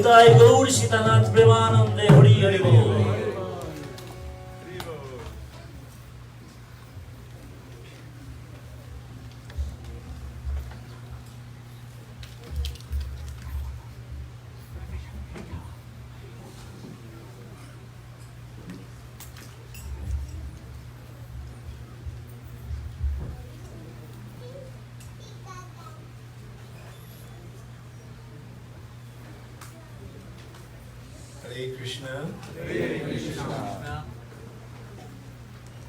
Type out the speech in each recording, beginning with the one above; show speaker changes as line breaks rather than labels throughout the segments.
Nitai Gaur Sitanath Premanande Hari Hari Bol.
Hare Krishna.
Hare Krishna.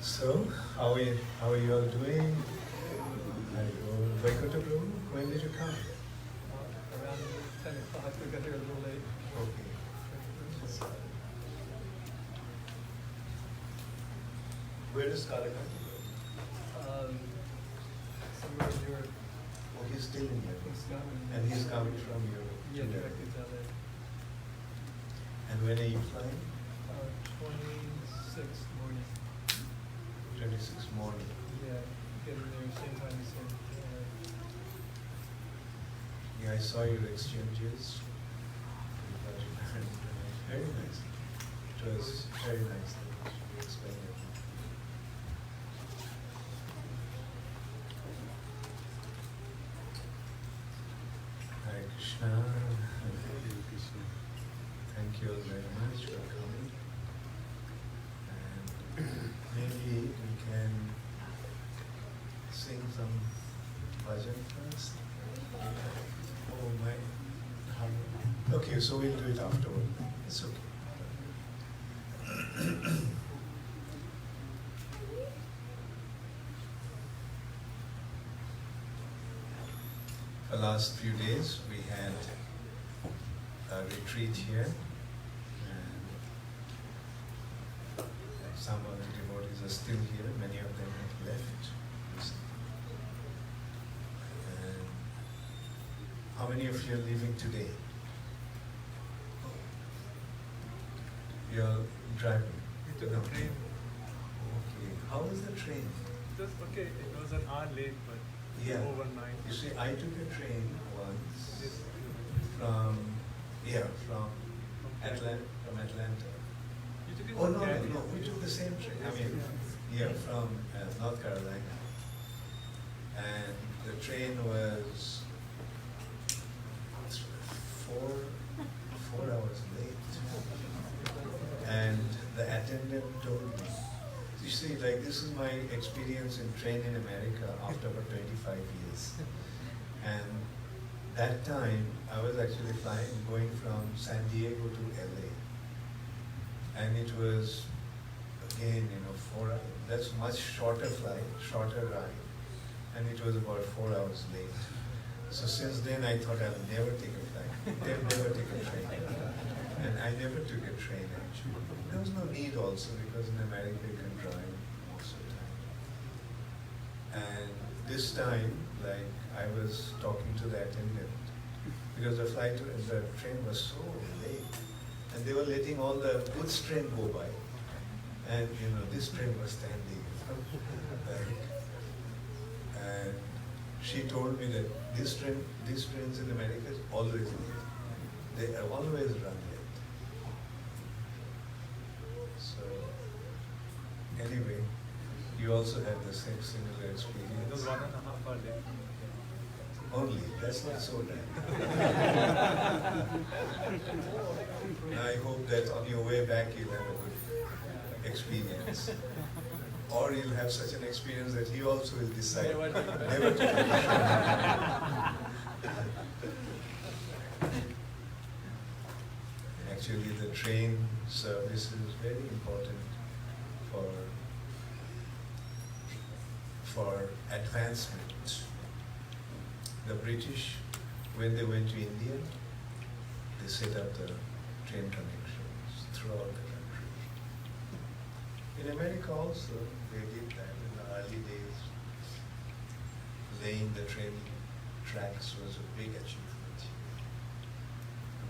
So, how are you all doing? Vaikuntha Prabhu, when did you come?
Around 10 o'clock, we got here a little late.
Okay. Where does Kala come?
Somewhere in Europe.
Oh, he's still in Europe.
In Scotland.
And he's coming from Europe.
Yeah, directly to LA.
And when are you flying?
26th morning.
26th morning.
Yeah, getting there same time as him.
Yeah, I saw your exchanges. Very nice. It was very nice that you explained it. Hare Krishna. Thank you all very much for coming. And maybe we can sing some bhajan first. Oh my. Okay, so we'll do it afterward. It's okay. The last few days we had a retreat here, and some of the devotees are still here, many of them have left. And how many of you are leaving today? You're driving?
We took a train.
Okay. How was the train?
It was okay, it was an hour late, but
Yeah.
overnight.
You see, I took a train once
Yes.
from Atlanta.
You took it
Oh,
from
no,
Gary?
we took the same train. I mean, yeah, from North Carolina. And the train was 4 hours late. And the attendant told me, you see, like this is my experience in train in America after about 25 years. And that time, I was actually going from San Diego to LA. And it was, again, 4 hours. That's much shorter flight, shorter ride. And it was about 4 hours late. So since then, I thought I'll never take a flight. Never take a train. And I never took a train, actually. There was no need also, because in America you can drive most of the time. And this time, like, I was talking to the attendant, because the train was so late, and they were letting all the goods train go by, and this train was standing. And she told me that these trains in America is always late. They always run late. So anyway, you also had the same similar
It was
experience.
1.5 hour late.
Only, that's not so bad. I hope that on your way back you'll have a good experience. Or you'll have such an experience that you also will decide never to take a train. Actually, the train service is very important for advancement. The British, when they went to India, they set up the train connections throughout the country. In America also, they did that in the early days. Laying the train tracks was a big achievement.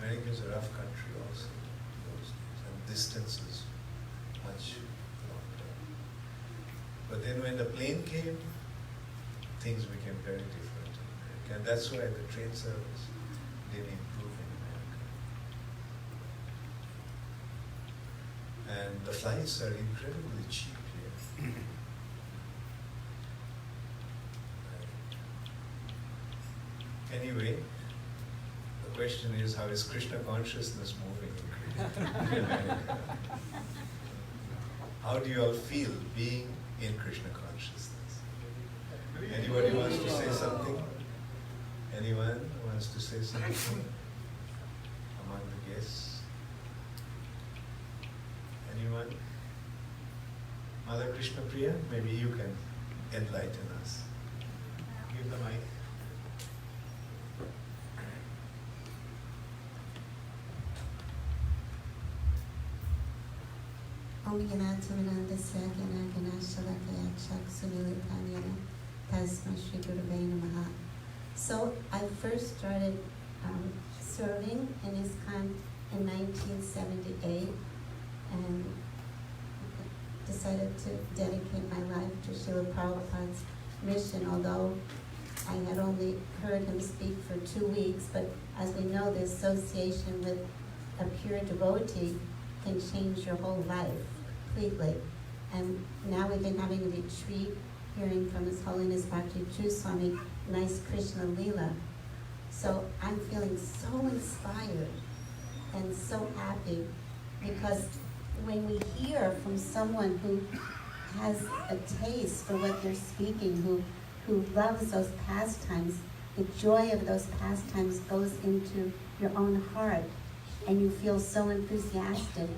America is a rough country also in those days, and distances much longer. But then when the plane came, things became very different in America. And that's why the train service didn't improve in America. And the flights are incredibly cheap here. Anyway, the question is, how is Krishna consciousness moving in America? How do you all feel being in Krishna consciousness? Anybody wants to say something? Anyone wants to say something among the guests? Anyone? Mother Krishna Priya, maybe you can enlighten us. Give the mic.
Om Yanatamanandasya Gyanagyanashalakaya Chaksunilipanyana Tasma Shri Gurave Namaha. So I first started serving in ISKCON in 1978 and decided to dedicate my life to Srila Prabhupada's mission, although I had only heard him speak for 2 weeks, but as we know, the association with a pure devotee can change your whole life completely. And now we've been having a retreat, hearing from His Holiness Bhakti Charu Swami, nice Krishna Leela. So I'm feeling so inspired and so happy, because when we hear from someone who has a taste for what they're speaking, who loves those pastimes, the joy of those pastimes goes into your own heart, and you feel so enthusiastic.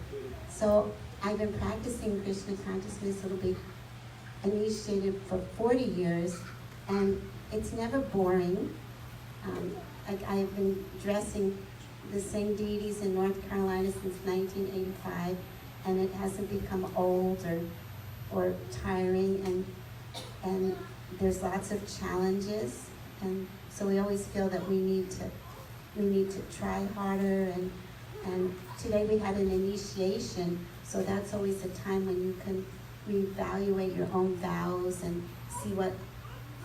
So I've been practicing Krishna consciousness. It'll be initiated for 40 years, and it's never boring. I've been dressing the same deities in North Carolina since 1985, and it hasn't become old or tiring, and there's lots of challenges, and so we always feel that we need to try harder, and today we had an initiation, so that's always a time when you can reevaluate your own vows and see what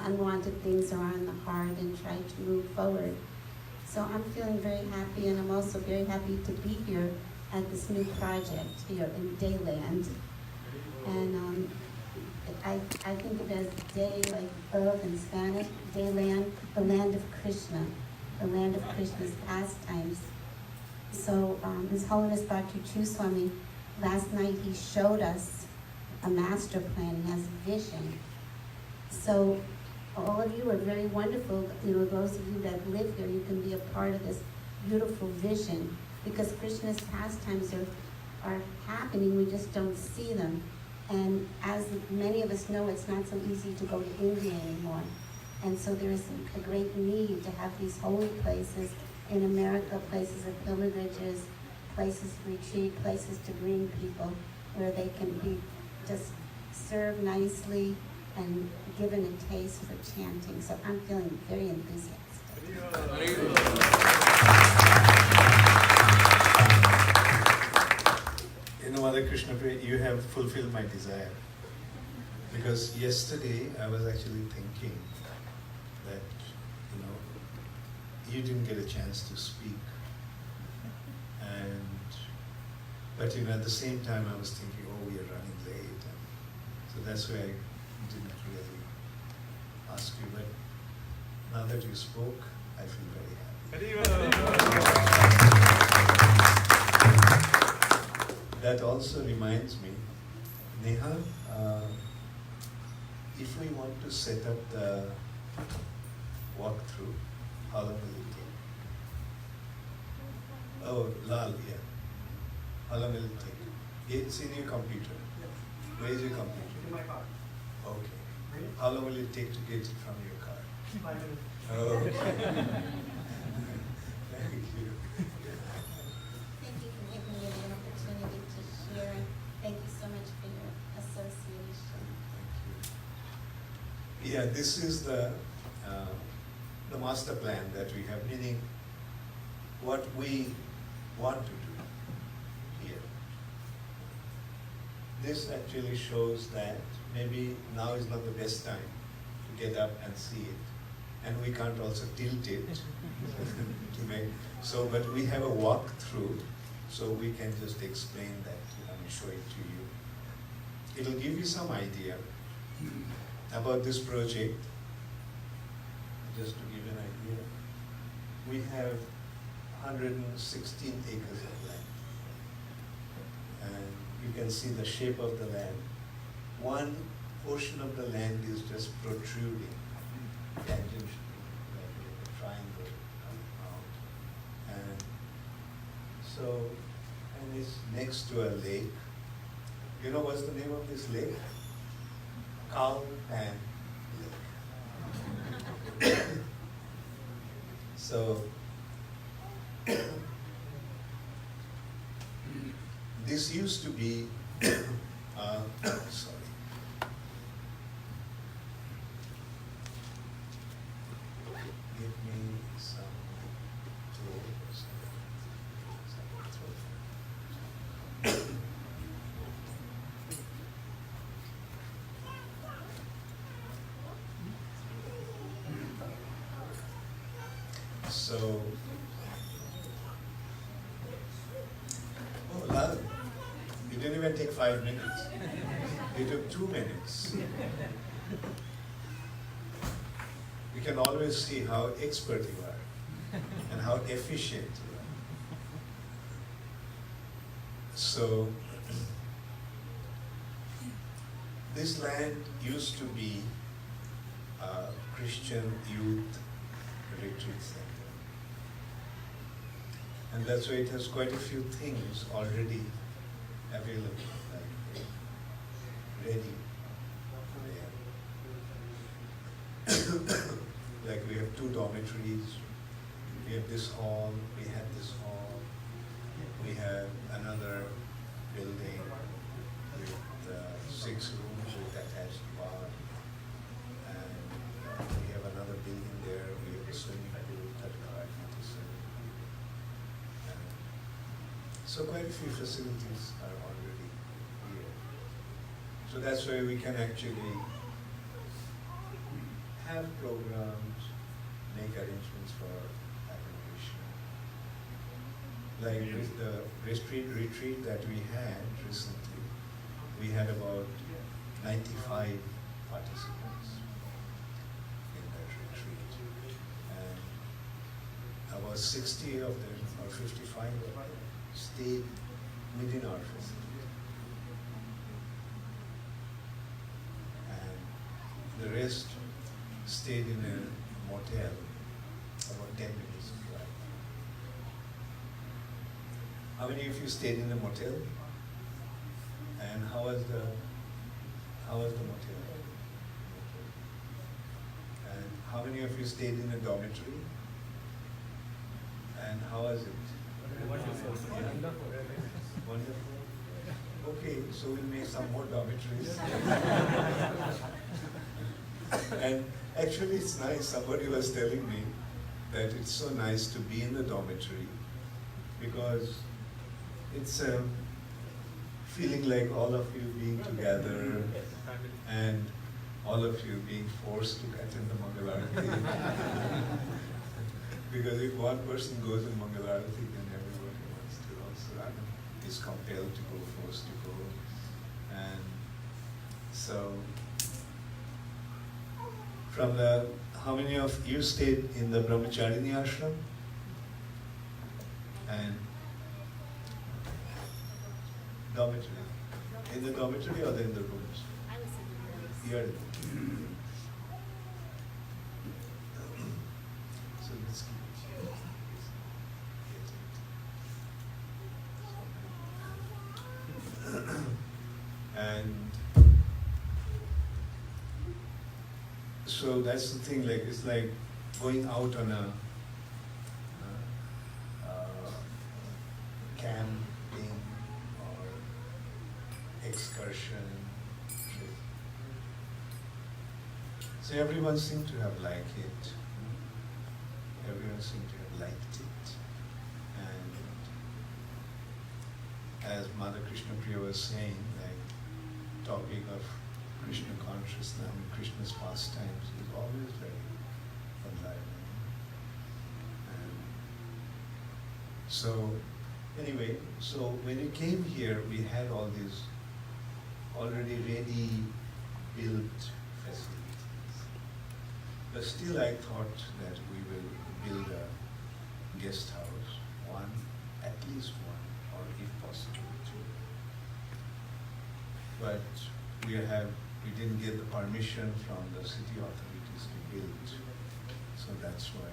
unwanted things are on the heart and try to move forward. So I'm feeling very happy, and I'm also very happy to be here at this new project here in Deland. And I think of it as day, like Earth in Spanish, Deland, the land of Krishna, the land of Krishna's pastimes. So His Holiness Bhakti Charu Swami, last night he showed us a master plan. He has a vision. So all of you are very wonderful. Those of you that live here, you can be a part of this beautiful vision, because Krishna's pastimes are happening. We just don't see them. And as many of us know, it's not so easy to go to India anymore. And so there is a great need to have these holy places in America, places of pilgrimages, places to retreat, places to bring people where they can be just served nicely and given a taste for chanting. So I'm feeling very enthusiastic.
You know, Mother Krishna Priya, you have fulfilled my desire. Because yesterday I was actually thinking that, you didn't get a chance to speak. But at the same time I was thinking, we are running late. So that's why I didn't really ask you. But now that you spoke, I feel very happy. That also reminds me, Neha, if we want to set up the walkthrough, how long will it take? Oh, Lal, yeah. How long will it take? It's in your computer. Where is your computer?
In my car.
Okay. How long will it take to get it from your car?
5 minutes.
Oh, okay. Thank you.
Thank you for giving me the opportunity to share. Thank you so much for your association.
Thank you. Yeah, this is the master plan that we have, meaning what we want to do here. This actually shows that maybe now is not the best time to get up and see it. And we can't also tilt it to make, so, but we have a walkthrough So we can just explain that and show it to you. It'll give you some idea about this project. Just to give you an idea, we have 116 acres of land. And you can see the shape of the land. One portion of the land is just protruding, tangentially, like a triangle out. And so, and it's next to a lake. You know what's the name of this lake? Cow Pan Lake. So, this used to be, sorry. Give me some tools. So, oh, love, it didn't even take 5 minutes. It took 2 minutes. You can always see how expert you are and how efficient you are. So, this land used to be a Christian youth retreat center. And that's why it has quite a few things already available, like ready there. Like we have 2 dormitories, we have this hall, we have this hall, we have another building with 6 rooms with attached bar, and we have another building there, we have a swimming pool, 35 meters. So quite a few facilities are already here. So that's why we can actually have programs, make arrangements for accommodation. Like with the retreat that we had recently, we had about 95 participants in that retreat. And about 60 of them, or 55 of them, stayed within our facility. And the rest stayed in a motel about 10 minutes drive. How many of you stayed in a motel? And how was the motel? And how many of you stayed in a dormitory? And how was it?
Wonderful.
Wonderful. Okay, so we'll make some more dormitories. And actually it's nice, somebody was telling me that it's so nice to be in the dormitory because it's feeling like all of you being together and all of you being forced to attend the Mangalarati. Because if one person goes in Mangalarati, then everybody wants to also, is compelled to go, forced to go. And so, from the, how many of you stayed in the Brahmacharini ashram? And dormitory. In the dormitory or in the rooms?
I was in the rooms.
You are in the So let's keep it here. And so that's the thing, like it's like going out on a camping or excursion trip. So everyone seemed to have liked it. Everyone seemed to have liked it. And as Mother Krishna Priya was saying, like topic of Krishna consciousness and Krishna's pastimes is always very enlivening. And so Anyway, so when we came here, we had all these already ready built facilities. But still I thought that we will build a guest house, one, at least one, or if possible two. But we didn't get the permission from the city authorities to build, so that's why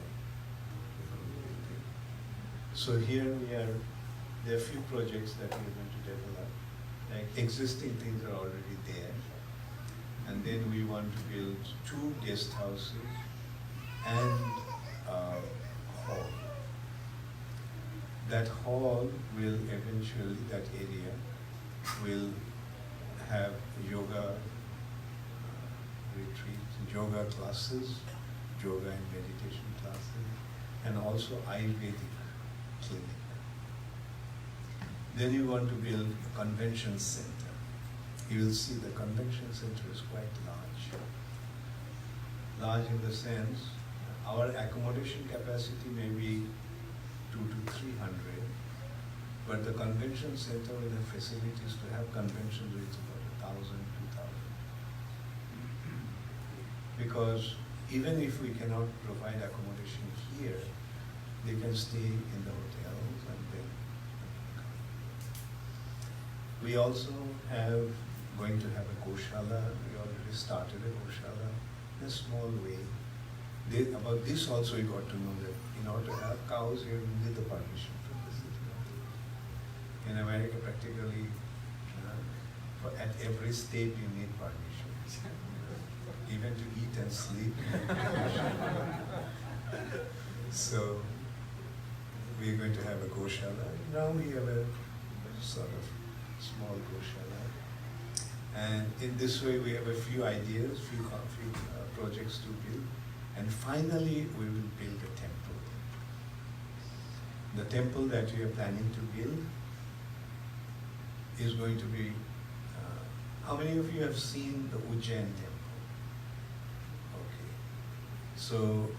we couldn't build it. So here we are, there are few projects that we are going to develop. Like existing things are already there. And then we want to build 2 guest houses and a hall. That hall will eventually, that area will have yoga retreats, yoga classes, yoga and meditation classes, and also Ayurvedic clinic. Then you want to build a convention center. You will see the convention center is quite large. Large in the sense, our accommodation capacity may be 200 to 300, but the convention center will have facilities to have conventions with about 1,000, 2,000. Because even if we cannot provide accommodation here, they can stay in the hotels and then we also going to have a goshala. We already started a goshala in a small way. About this also we got to know that in order to have cows here, we need the permission from the city. In America, practically, at every state you need permission. Even to eat and sleep, you need permission. So, we're going to have a goshala. Now we have a sort of small goshala. And in this way, we have a few ideas, few projects to build. And finally, we will build a temple. The temple that we are planning to build is going to be, how many of you have seen the Ujjain Temple? Okay. So,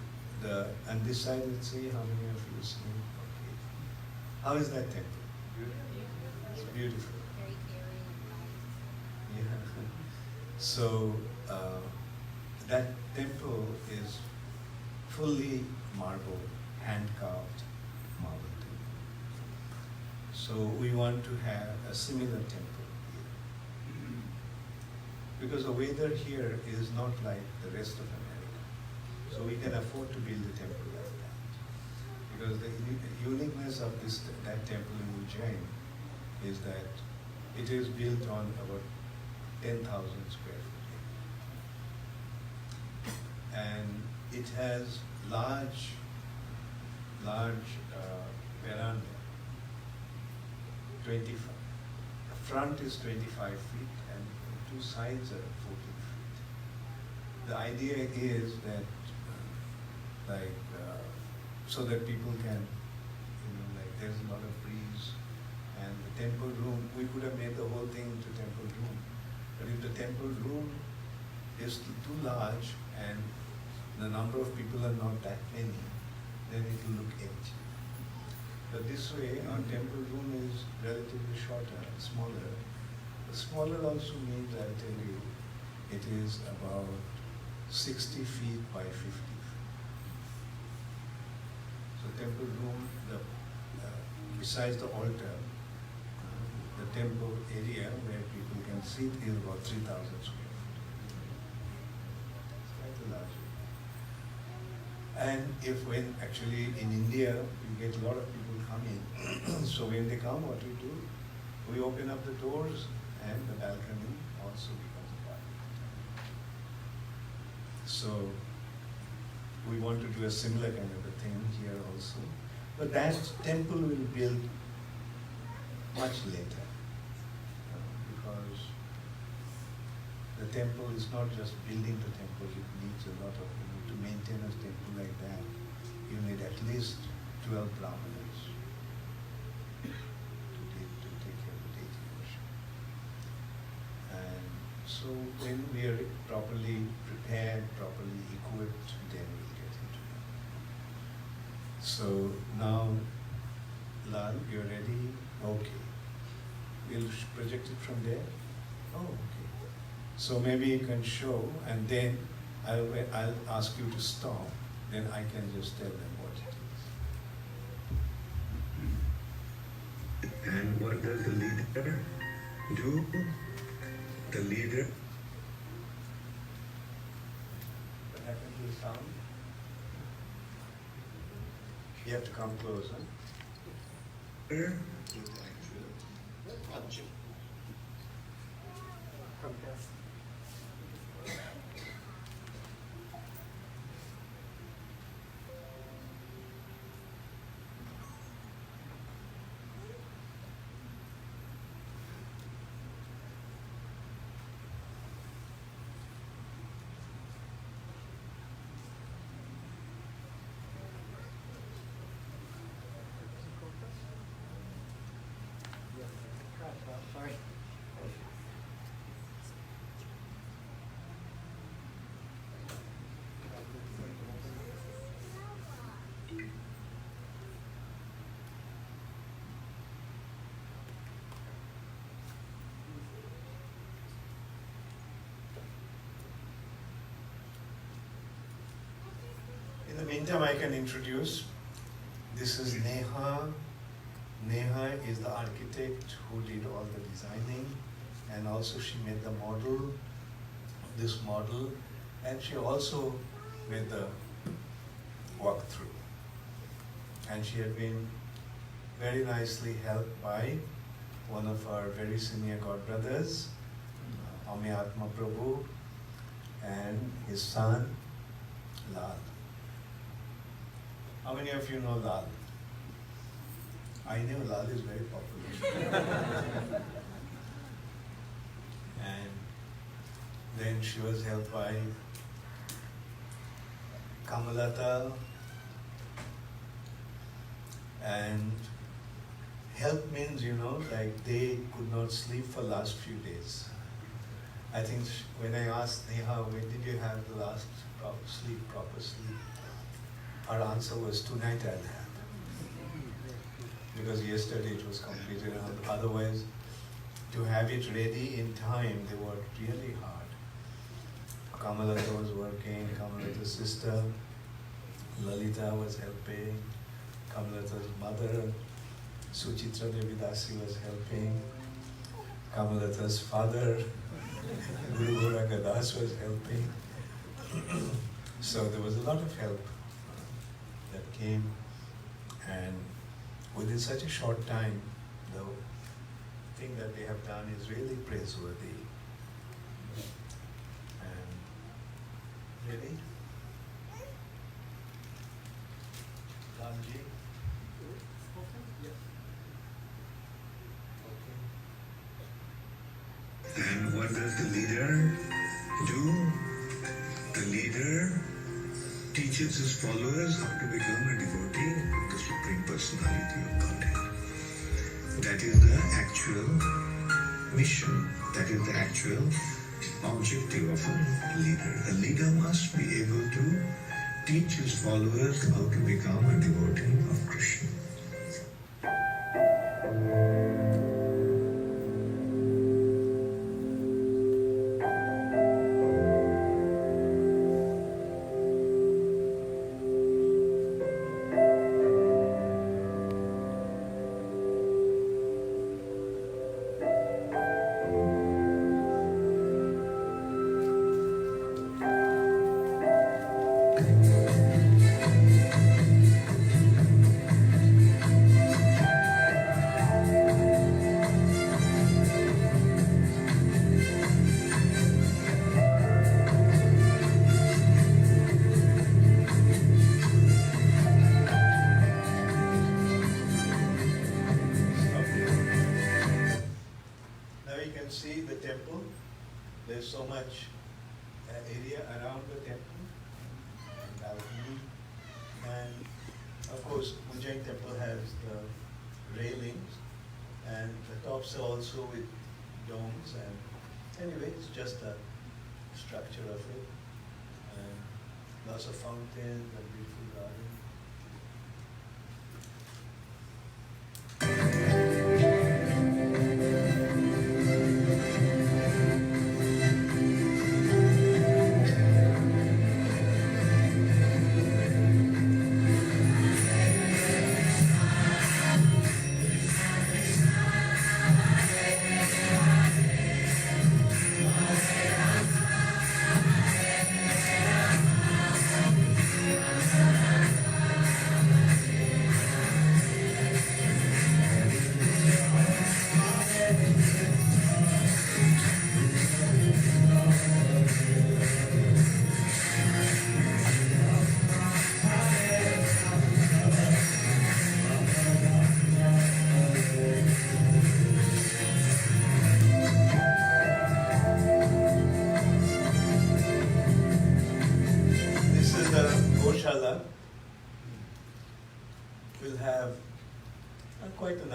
on this side, let's see, how many of you have seen? Okay. How is that temple? It's beautiful.
Very caring and
Yeah. So, that temple is fully marble, hand-carved marble temple. So we want to have a similar temple here. Because the weather here is not like the rest of America. So we can afford to build a temple like that. Because the uniqueness of that temple in Ujjain is that it is built on about 10,000 square feet. And it has large veranda, 25. The front is 25 feet and 2 sides are 14 feet. The idea is that, so that people can, there's a lot of breeze. And the temple room, we could have made the whole thing into temple room. But if the temple room is too large and the number of people are not that many, then it will look empty. But this way, our temple room is relatively shorter, smaller. The smaller also means, I'll tell you, it is about 60 feet by 50 feet. So temple room, besides the altar, the temple area where people can sit is about 3,000 square feet. It's quite a large area. And when actually in India, you get a lot of people coming. So when they come, what we do, we open up the doors and the balcony also becomes a part of the temple. So we want to do a similar kind of a thing here also. But that temple will be built much later. Because the temple is not just building the temple, it needs a lot of, to maintain a temple like that, you need at least 12 brahmanas to take care of the deity worship. And so when we are properly prepared, properly equipped, then we'll get into it. So now, Lal, you're ready? Okay. We'll project it from there? Oh, okay. So maybe you can show, and then I'll ask you to stop, then I can just tell them what it is.
And what does the leader do? The leader.
What happened to the sound? You have to come closer.
Sorry.
In the meantime, I can introduce, this is Neha. Neha is the architect who did all the designing, and also she made the model, this model, and she also made the walkthrough. And she had been very nicely helped by one of our very senior godbrothers, Amyatma Prabhu, and his son, Lal. How many of you know Lal? I know Lal is very popular. And then she was helped by Kamalata, and help means, like they could not sleep for last few days. I think when I asked Neha, when did you have the last proper sleep? Her answer was, tonight I'll have. Because yesterday it was completed, otherwise to have it ready in time, they worked really hard. Kamalata was working, Kamalata's sister, Lalita was helping, Kamalata's mother, Suchitra Devidasi was helping, Kamalata's father, Guru Gadas was helping. So there was a lot of help that came, and within such a short time, the thing that they have done is really praiseworthy. And ready? Lalji?
And what does the leader do? The leader teaches his followers how to become a devotee of the Supreme Personality of Godhead. That is the actual mission. That is the actual objective of a leader. A leader must be able to teach his followers how to become a devotee of Krishna.
See the temple, there's so much area around the temple, balcony, and of course Ujjain Temple has the railings, and the tops are also with domes, and anyway, it's just a structure of it, and lots of fountains and beautiful garden.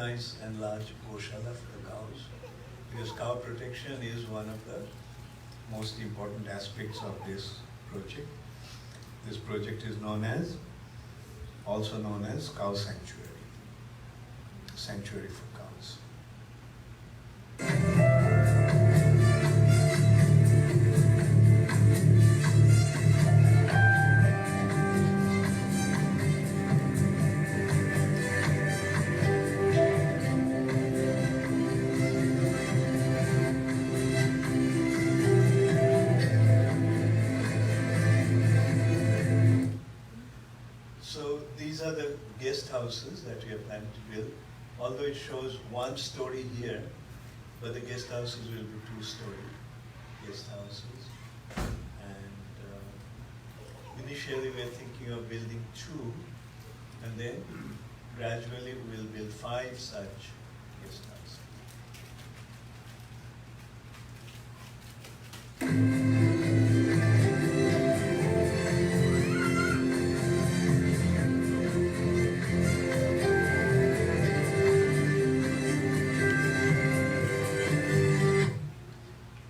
nice and large Goshala for the cows, because cow protection is one of the most important aspects of this project. This project is also known as Cow Sanctuary, Sanctuary for Cows. So these are the guest houses that we are planning to build. Although it shows one story here, but the guest houses will be two-story guest houses. And initially we are thinking of building 2, and then gradually we'll build 5 such guest houses.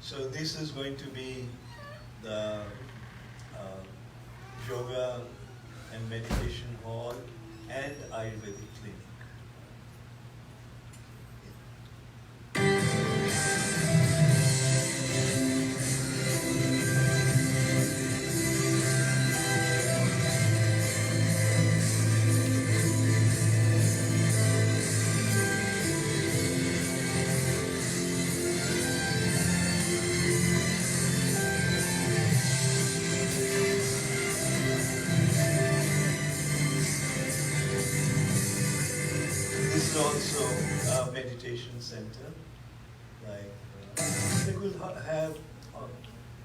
So this is going to be the yoga and meditation hall and Ayurvedic clinic. This is also a meditation center. Like we will have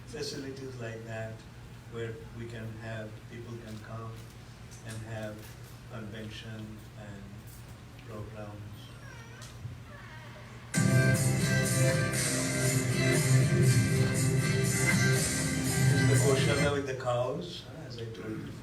facilities like that where we can have people can come and have convention and programs. This is the Goshala with the cows, as I told you before.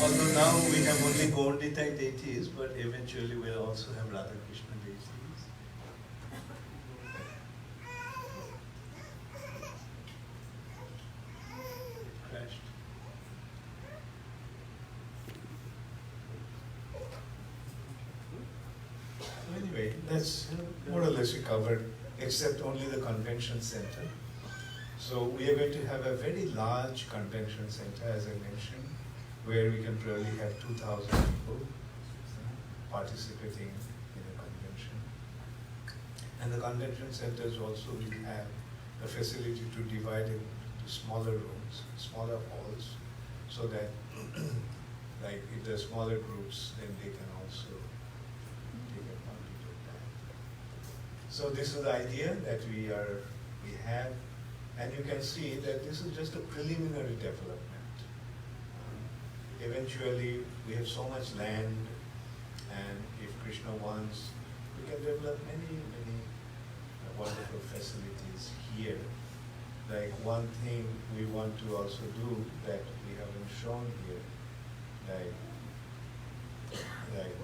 Although now we have only Gaunditai deities, but eventually we'll also have Radha Krishna deities. Crashed. Anyway, that's more or less we covered, except only the convention center. So we are going to have a very large convention center, as I mentioned, where we can probably have 2,000 people participating in a convention. And the convention centers also will have the facility to divide it into smaller rooms, smaller halls, so that like if there are smaller groups, then they can also take advantage of that. So this is the idea that we have, and you can see that this is just a preliminary development. Eventually, we have so much land, and if Krishna wants, we can develop many wonderful facilities here. Like one thing we want to also do that we haven't shown here, like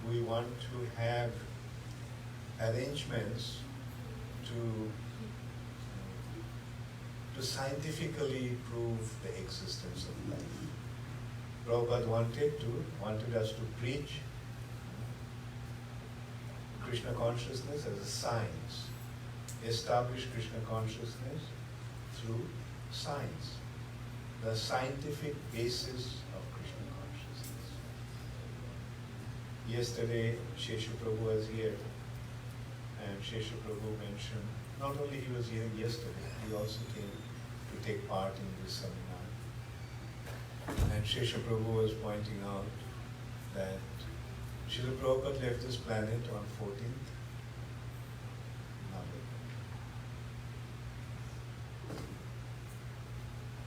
we want to have arrangements to scientifically prove the existence of life. Prabhupada wanted us to preach Krishna consciousness as a science, establish Krishna consciousness through science, the scientific basis of Krishna consciousness. yesterday Shesha Prabhu was here, and Shesha Prabhu mentioned, not only he was here yesterday, he also came to take part in this seminar. And Shesha Prabhu was pointing out that Srila Prabhupada left this planet on 14th November.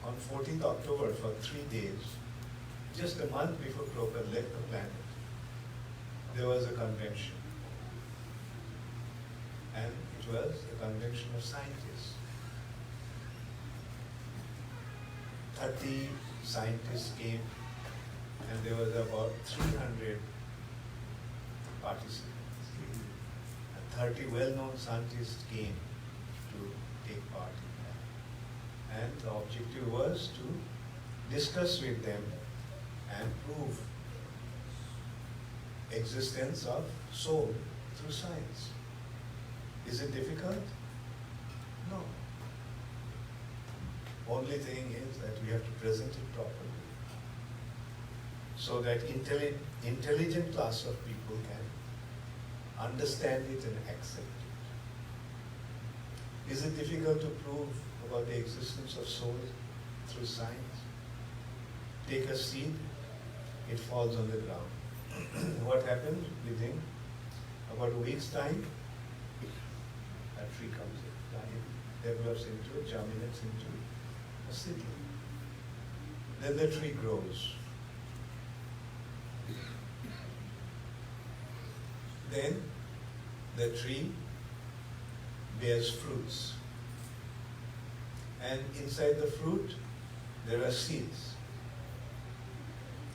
On 14th October, for 3 days, just a month before Prabhupada left the planet, there was a convention. And it was a convention of scientists. 30 scientists came, and there was about 300 participants. And 30 well-known scientists came to take part in that. And the objective was to discuss with them and prove existence of soul through science. Is it difficult? No. Only thing is that we have to present it properly, so that intelligent class of people can understand it and accept it. Is it difficult to prove about the existence of soul through science? Take a seed, it falls on the ground. What happens within about a week's time? A tree comes in, develops into, germinates into a seedling. Then the tree grows. Then the tree bears fruits. And inside the fruit, there are seeds.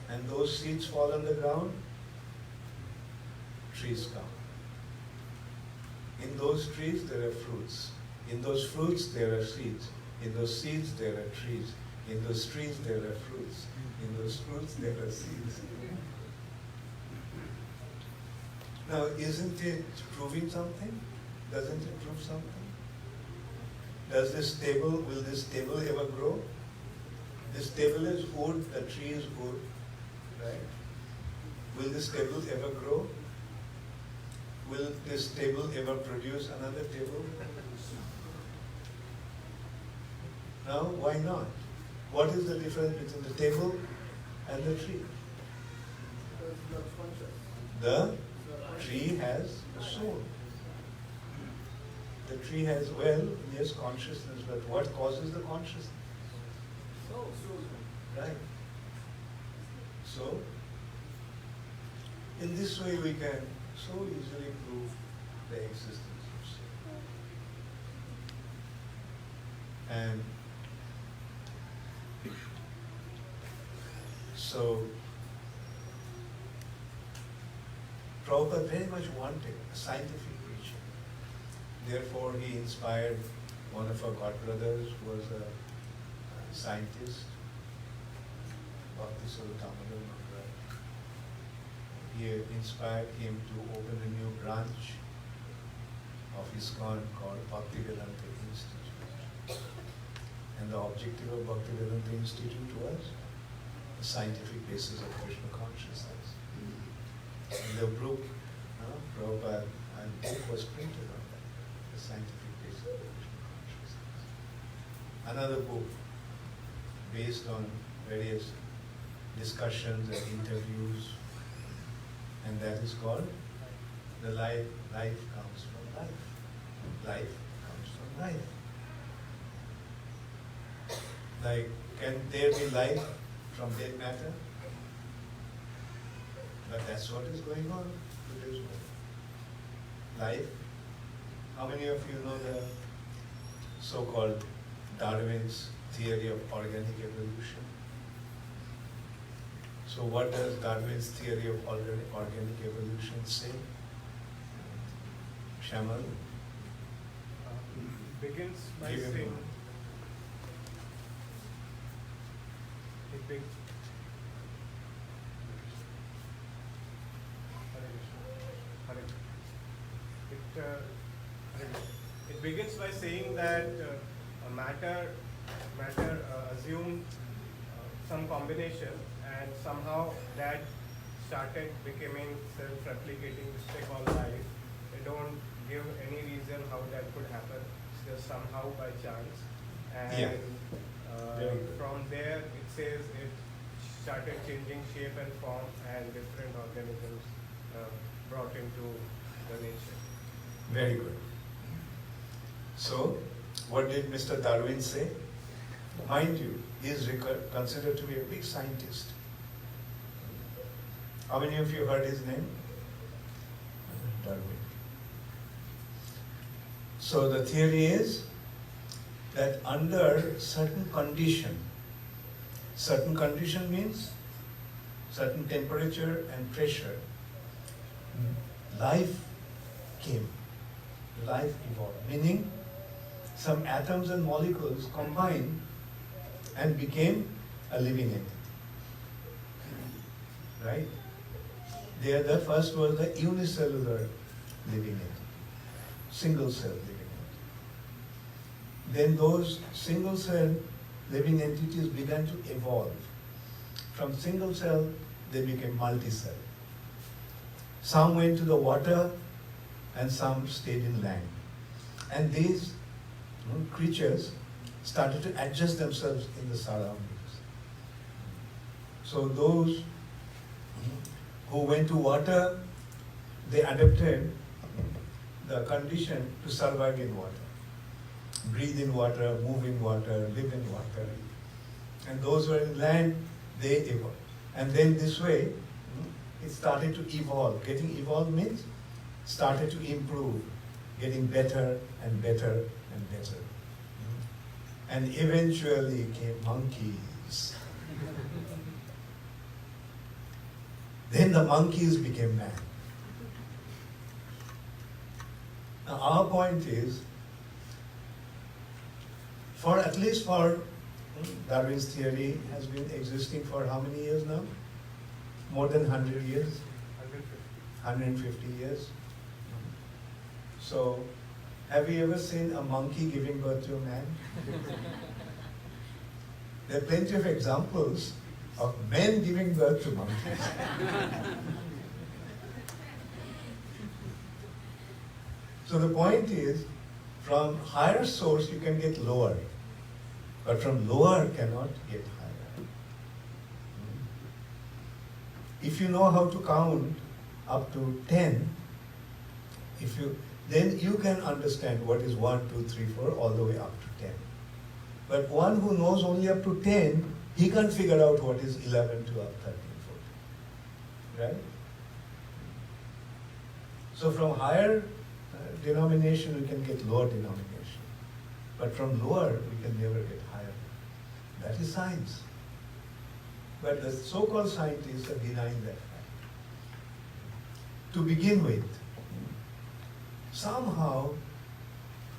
And those seeds fall on the ground, trees come. In those trees, there are fruits. In those fruits, there are seeds. In those seeds, there are trees. In those trees, there are fruits. In those fruits, there are seeds. Now, isn't it proving something? Doesn't it prove something? Will this table ever grow? This table is wood, the tree is wood, right? Will this table ever grow? Will this table ever produce another table? Now, why not? What is the difference between the table and the tree? The tree has a soul. The tree has, yes, consciousness, but what causes the consciousness? Right. So, in this way we can so easily prove the existence of soul. And so, Prabhupada very much wanted a scientific preaching. Therefore, he inspired one of our godbrothers who was a scientist, Bhakti Charu Swami Maharaj. He inspired him to open a new branch of ISKCON called Bhakti Institute. And the objective of Bhakti Institute was the scientific basis of Krishna consciousness. And the book, Prabhupada, and book was printed on that, the scientific basis of Krishna consciousness. Another book based on various discussions and interviews, and that is called The Life Comes from Life. Life comes from life. Like, can there be life from dead matter? But that's what is going on in today's world. Life. How many of you know the so-called Darwin's theory of organic evolution? So what does Darwin's theory of organic evolution say? Shamal?
Begins by
Give him
saying
one.
it begins by saying that matter assumed some combination, and somehow that started becoming self-replicating mistake all life. They don't give any reason how that could happen. It's just somehow by chance. And
Yeah. Very good.
from there it says it started changing shape and form and different organisms brought into the nature.
Very good. So, what did Mr. Darwin say? Mind you, he is considered to be a big scientist. How many of you heard his name? Darwin. So the theory is that under certain condition means certain temperature and pressure, life came, life evolved, meaning some atoms and molecules combined and became a living entity. Right? There the first was the unicellular living entity, single cell living entity. Then those single cell living entities began to evolve. From single cell, they became multi-cell. Some went to the water and some stayed in land. And these creatures started to adjust themselves in the surroundings. So those who went to water, they adapted the condition to survive in water. Breathe in water, move in water, live in water. And those who are in land, they evolved. And then this way, it started to evolve. Getting evolved means started to improve, getting better and better and better. And eventually came monkeys. Then the monkeys became man. Now our point is, at least for Darwin's theory has been existing for how many years now? More than 100 years? 150 years. So, have you ever seen a monkey giving birth to a man? There are plenty of examples of men giving birth to monkeys. So the point is, from higher source you can get lower, but from lower cannot get higher. If you know how to count up to 10, then you can understand what is 1, 2, 3, 4 all the way up to 10. But one who knows only up to 10, he can't figure out what is 11, 12, 13, 14. Right? So from higher denomination we can get lower denomination. But from lower we can never get higher. That is science. But the so-called scientists are denying that fact. To begin with, somehow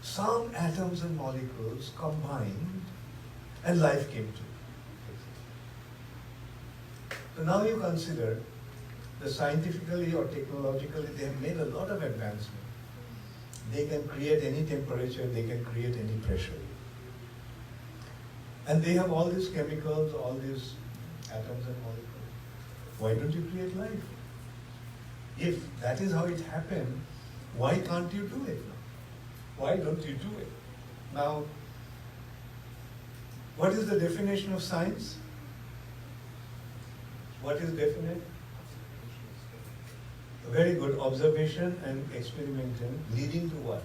some atoms and molecules combined and life came to. So now you consider that scientifically or technologically they have made a lot of advancement. They can create any temperature, they can create any pressure. And they have all these chemicals, all these atoms and molecules. Why don't you create life? If that is how it happened, why can't you do it now? Why don't you do it? Now, what is the definition of science? What is definite? Very good. Observation and experimentation leading to what?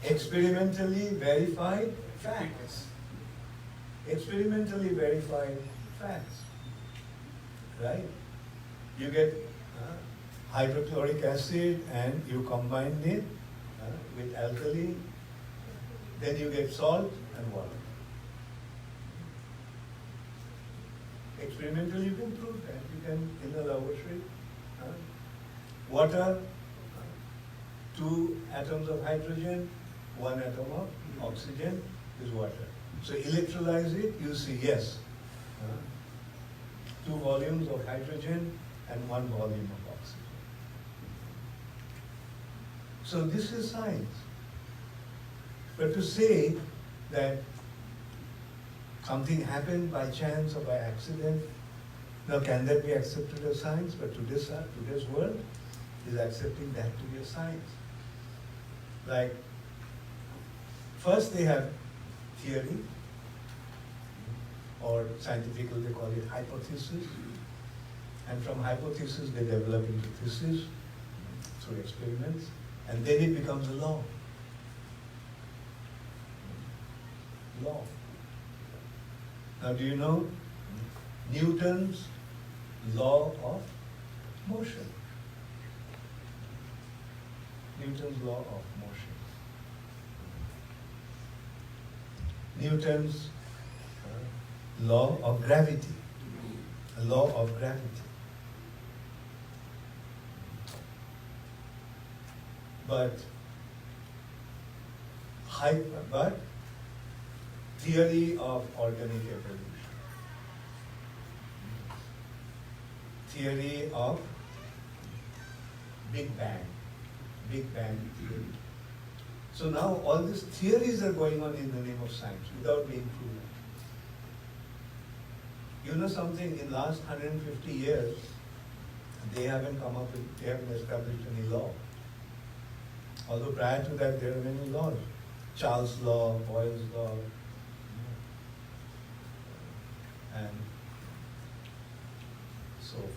Experimentally verified facts. Experimentally verified facts. Right? You get hydrochloric acid and you combine it with alkali, then you get salt and water. Experimentally you can prove that. You can, in the laboratory, water, 2 atoms of hydrogen, 1 atom of oxygen is water. So electrolyze it, you see, yes, 2 volumes of hydrogen and 1 volume of oxygen. So this is science. But to say that something happened by chance or by accident, Now, can that be accepted as science? But today's world is accepting that to be a science. Like, first they have theory, or scientifically they call it hypothesis, and from hypothesis they develop into thesis through experiments, and then it becomes a law. Law. Now, do you know Newton's law of motion? Newton's law of motion. Newton's law of gravity. A law of gravity. But theory of organic evolution. Theory of Big Bang. Big Bang theory. So now all these theories are going on in the name of science without being proven. You know something, in last 150 years, they haven't established any law. Although prior to that there are many laws. Charles' law, Boyle's law, and so forth.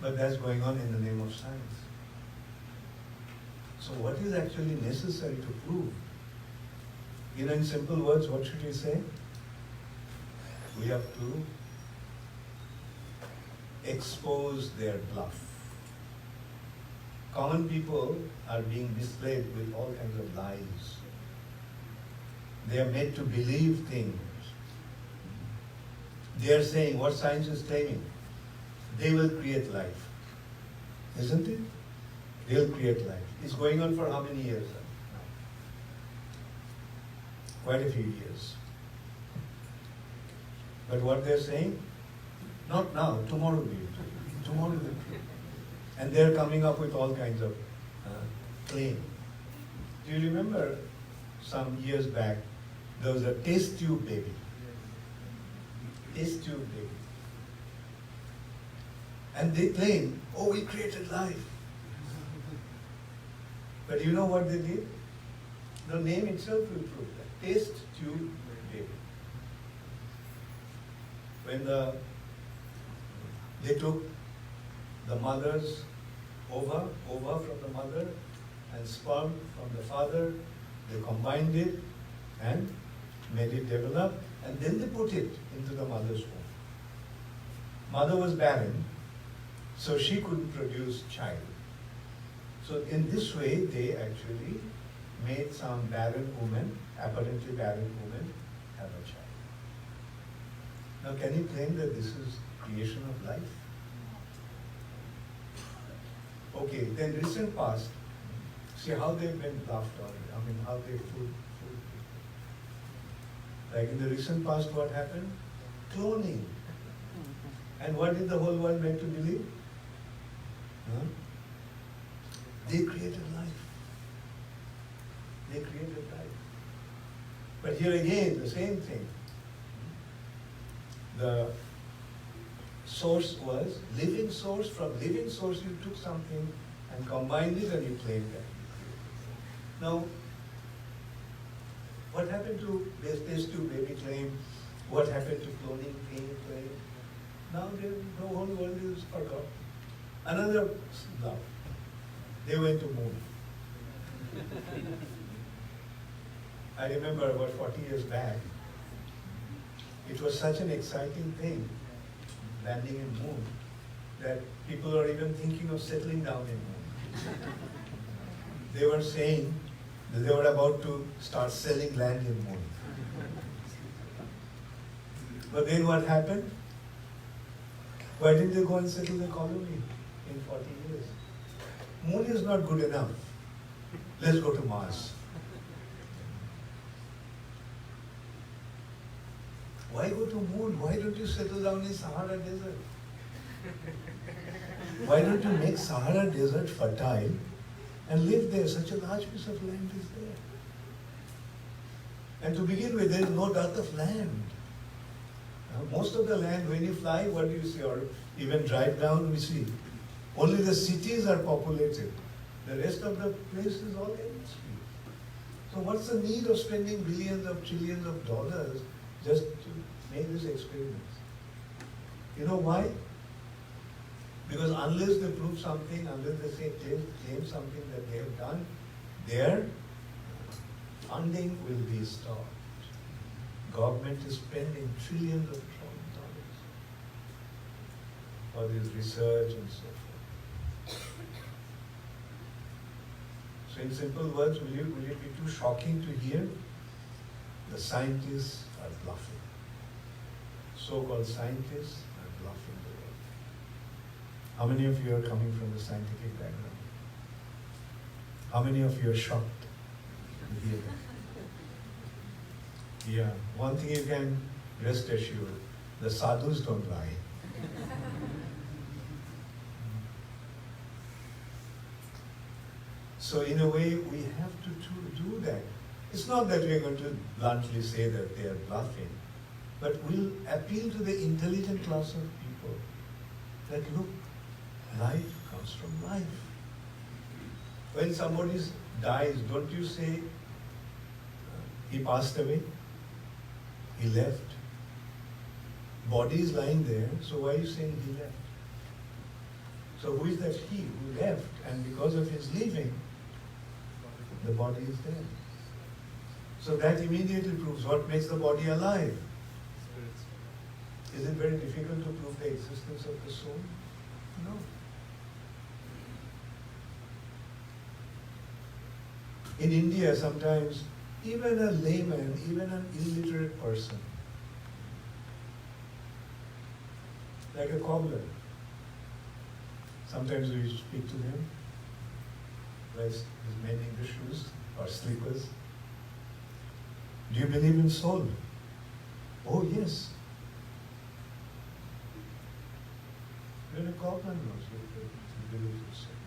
But that's going on in the name of science. So what is actually necessary to prove? You know, in simple words, what should we say? We have to expose their bluff. Common people are being misled with all kinds of lies. They are made to believe things. They are saying what science is claiming. They will create life. Isn't it? They will create life. It's going on for how many years now? Quite a few years. But what they're saying? Not now, tomorrow will be it. Tomorrow will be it. And they're coming up with all kinds of claims. Do you remember some years back, there was a test tube baby? Test tube baby. And they claim, oh, we created life. But you know what they did? The name itself will prove that. Test tube baby. When they took the mother's ova from the mother and sperm from the father, they combined it and made it develop, and then they put it into the mother's womb. Mother was barren, so she couldn't produce child. So in this way, they actually made some barren woman, apparently barren woman, have a child. Now can you claim that this is creation of life? Okay, then recent past, see how they've been bluffed on it. I mean, how they fooled people. Like in the recent past, what happened? Cloning. And what did the whole world make to believe? Huh? They created life. They created life. But here again, the same thing. The source was living source. From living source, you took something and combined it and you claimed that. Now, what happened to test tube baby claim? What happened to cloning claim? Now the whole world is forgot. Another bluff. They went to moon. I remember about 40 years back, it was such an exciting thing, landing in moon, that people are even thinking of settling down in moon. They were saying that they were about to start selling land in moon. But then what happened? Why didn't they go and settle the colony in 40 years? Moon is not good enough. Let's go to Mars. Why go to moon? Why don't you settle down in Sahara Desert? Why don't you make Sahara Desert fertile and live there? Such a large piece of land is there. And to begin with, there is no dearth of land. Most of the land, when you fly, what do you see? Or even drive down, we see. Only the cities are populated. The rest of the place is all empty. So what's the need of spending billions of trillions of dollars just to make this experiment? You know why? Because unless they prove something, unless they say claim something that they have done, their funding will be stopped. Government is spending trillions of dollars for this research and so forth. So in simple words, will it be too shocking to hear? The scientists are bluffing. So-called scientists are bluffing the world. How many of you are coming from the scientific background? How many of you are shocked to hear that? Yeah, one thing you can rest assured, the sadhus don't lie. So in a way, we have to do that. It's not that we're going to bluntly say that they are bluffing, but we'll appeal to the intelligent class of people that look, life comes from life. When somebody dies, don't you say, he passed away, he left. Body is lying there, so why are you saying he left? So who is that he who left? And because of his leaving, the body is there. So that immediately proves what makes the body alive. Is it very difficult to prove the existence of the soul? No. In India, sometimes even a layman, even an illiterate person, like a cobbler, sometimes we speak to them, while he's mending the shoes or slippers. Do you believe in soul? Oh yes. Even a cobbler knows he believes in soul,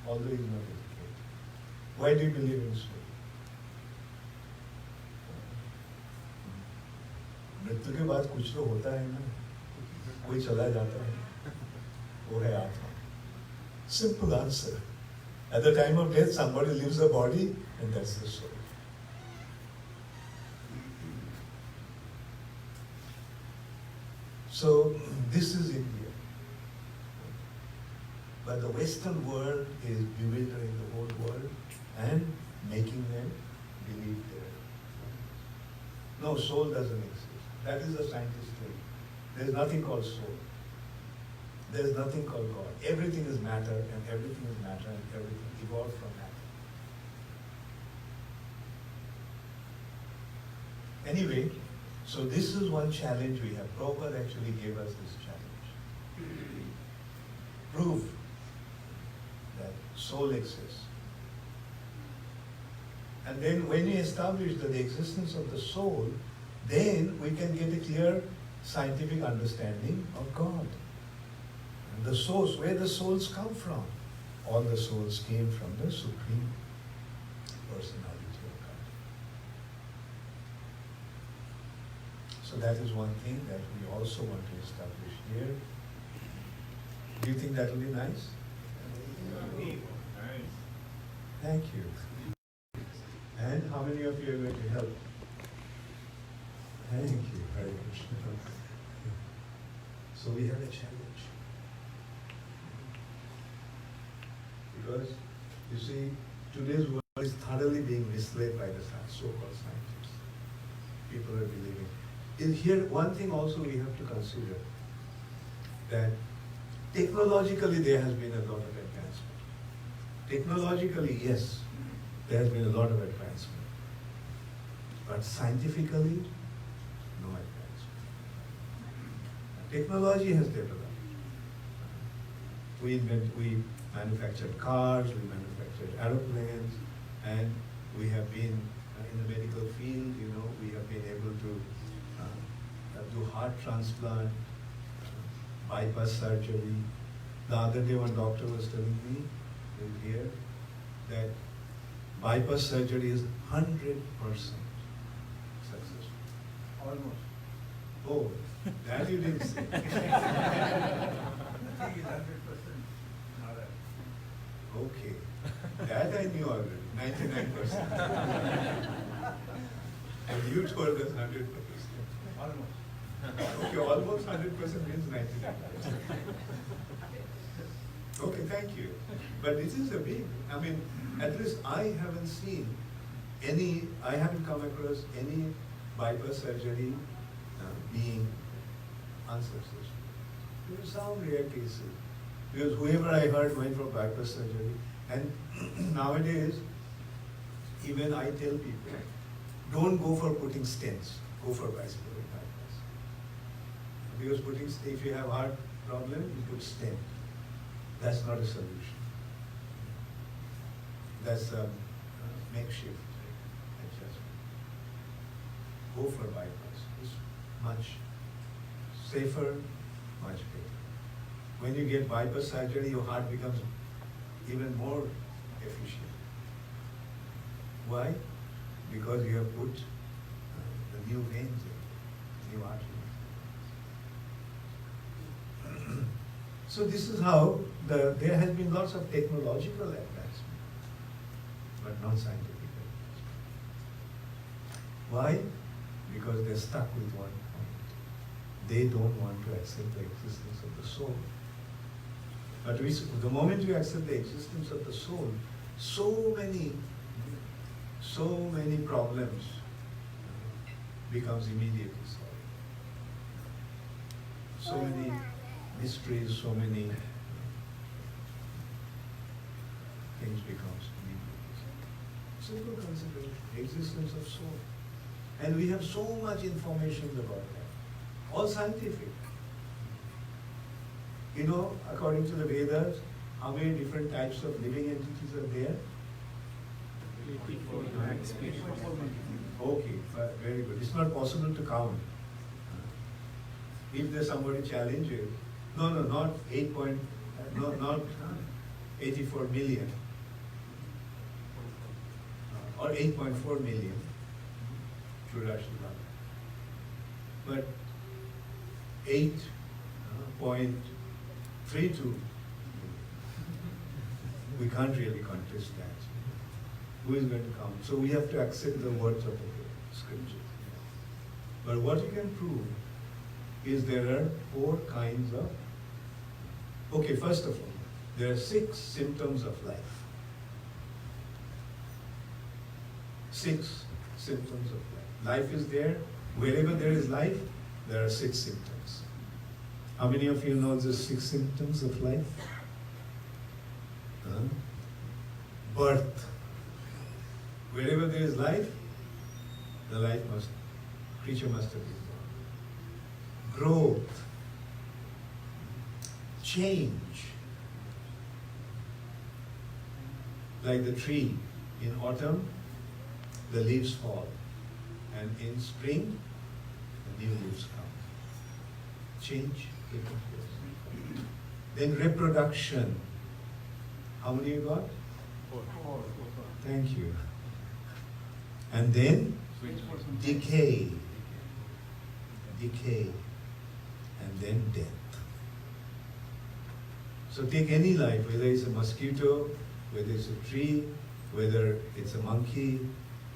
although he's not educated. Why do you believe in soul? मृत्यु के बाद कुछ तो होता है ना, कोई चला जाता है, वो है आत्मा. Simple answer. At the time of death, somebody leaves the body, and that's the soul. So this is India. But the Western world is bewildering the whole world and making them believe there. No, soul doesn't exist. That is the scientist's theory. There is nothing called soul. There is nothing called God. Everything is matter, and everything is matter, and everything evolved from matter. Anyway, so this is one challenge we have. Prabhupada actually gave us this challenge. Prove that soul exists. And then when we establish the existence of the soul, then we can get a clear scientific understanding of God. And the source, where the souls come from. All the souls came from the Supreme Personality of God. So that is one thing that we also want to establish here. Do you think that will be nice? Thank you. And how many of you are going to help? Thank you very much. So we have a challenge. Because, you see, today's world is thoroughly being misled by the so-called scientists. People are believing. In here, one thing also we have to consider, that technologically there has been a lot of advancement. Technologically, yes, there has been a lot of advancement. But scientifically, no advancement. Technology has developed. We manufactured cars, we manufactured aeroplanes, and we have been in the medical field, we have been able to do heart transplant, bypass surgery. The other day one doctor was telling me here that bypass surgery is 100%
Almost.
Oh, that you didn't say.
I think he's 100% Narayan.
Okay, that I knew already, 99%. And you told us 100%.
Almost.
Okay, almost 100% means 99%. Okay, thank you. But this is a big, I mean, at least I haven't seen I haven't come across any bypass surgery being unsuccessful. There are some rare cases. Because whoever I heard went for bypass surgery, and nowadays, even I tell people, don't go for putting stents, go for bypass. Because if you have heart problem, you put stent. That's not a solution. That's a makeshift adjustment. Go for bypass. It's much safer, much better. When you get bypass surgery, your heart becomes even more efficient. Why? Because you have put the new veins in, new arteries. So this is how there has been lots of technological advancement, but not scientific advancement. Why? Because they're stuck with one point. They don't want to accept the existence of the soul. But the moment you accept the existence of the soul, so many problems becomes immediately solved. So many mysteries, so many things becomes immediately solved. Simple consideration, existence of soul. And we have so much information about that. All scientific. You know, according to the Vedas, how many different types of living entities are there?
84.
Okay, very good. It's not possible to count. If there's somebody challenges, not 84 million, or 8.4 million, but 8.32, we can't really contest that. Who is going to count? So we have to accept the words of the scripture. But what you can prove is there are 4 kinds of, okay, first of all, there are 6 symptoms of life. 6 symptoms of life. Life is there. Wherever there is life, there are 6 symptoms. How many of you know the 6 symptoms of life? Birth. Wherever there is life, the creature must have been born. Growth. Change. Like the tree, in autumn, the leaves fall. And in spring, the new leaves come. Change taking place. Then reproduction. How many you got?
4.
Thank you. And then decay. Decay. And then death. So take any life, whether it's a mosquito, whether it's a tree, whether it's a monkey,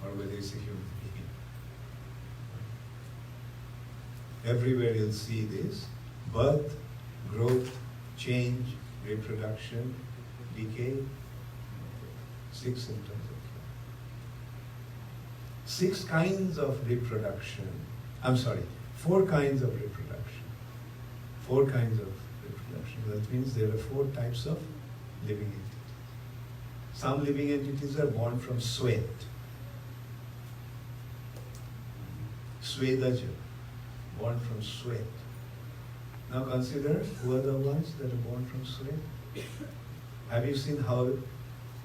or whether it's a human being. Everywhere you'll see this: birth, growth, change, reproduction, decay. 6 symptoms of life. 6 kinds of reproduction. 4 kinds of reproduction. 4 kinds of reproduction. That means there are 4 types of living entities. Some living entities are born from sweat. Swedaja, born from sweat. Now consider who are the ones that are born from sweat. Have you seen how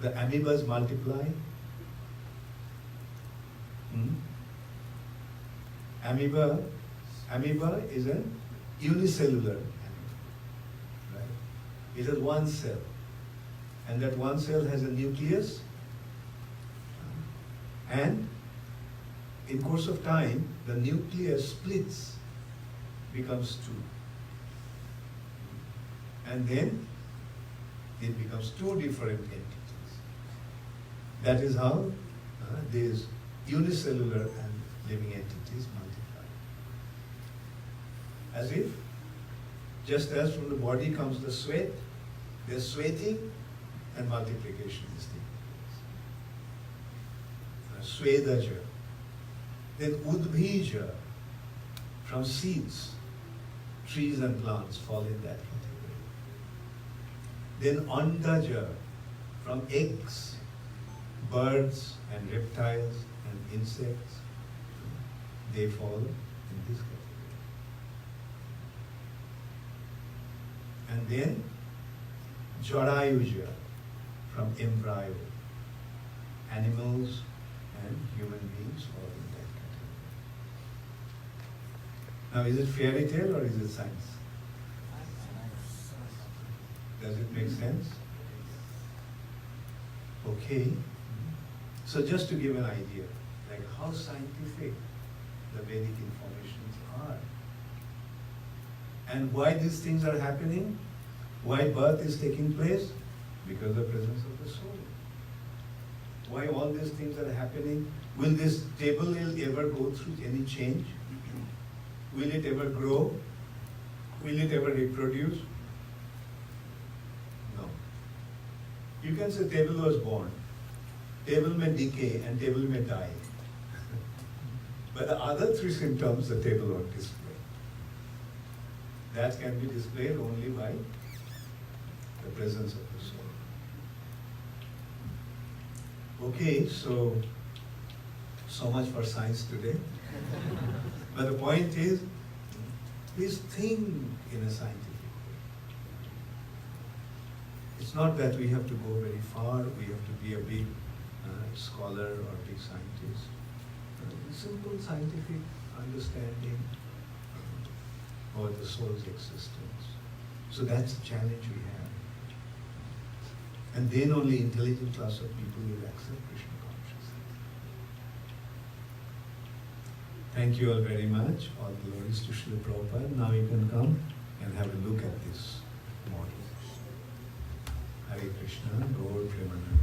the amoebas multiply? Amoeba is a unicellular amoeba. Right? It has one cell. And that one cell has a nucleus and in course of time, the nucleus splits, becomes two. And then it becomes two different entities. That is how these unicellular and living entities multiply. As if, just as from the body comes the sweat, there's sweating and multiplication is taking place. Swedaja. Then udbhija, from seeds, trees and plants fall in that category. Then andaja, from eggs, birds and reptiles and insects, they fall in this category. And then jarayuja, from embryo, animals and human beings fall in that category. Now, is it fairy tale or is it science? Does it make sense? Okay. So just to give an idea, like how scientific the Vedic informations are. And why these things are happening? Why birth is taking place? Because of the presence of the soul. Why all these things are happening? Will this table ever go through any change? Will it ever grow? Will it ever reproduce? No. You can say table was born. Table may decay and table may die. But the other three symptoms the table won't display. That can be displayed only by the presence of the soul. Okay, so much for science today. But the point is, please think in a scientific way. It's not that we have to go very far, we have to be a big scholar or big scientist. Simple scientific understanding of the soul's existence. So that's the challenge we have. And then only intelligent class of people will accept Krishna consciousness. Thank you all very much. All glories to Srila Prabhupada. Now you can come and have a look at this model. Hare Krishna, Gaur Premanand.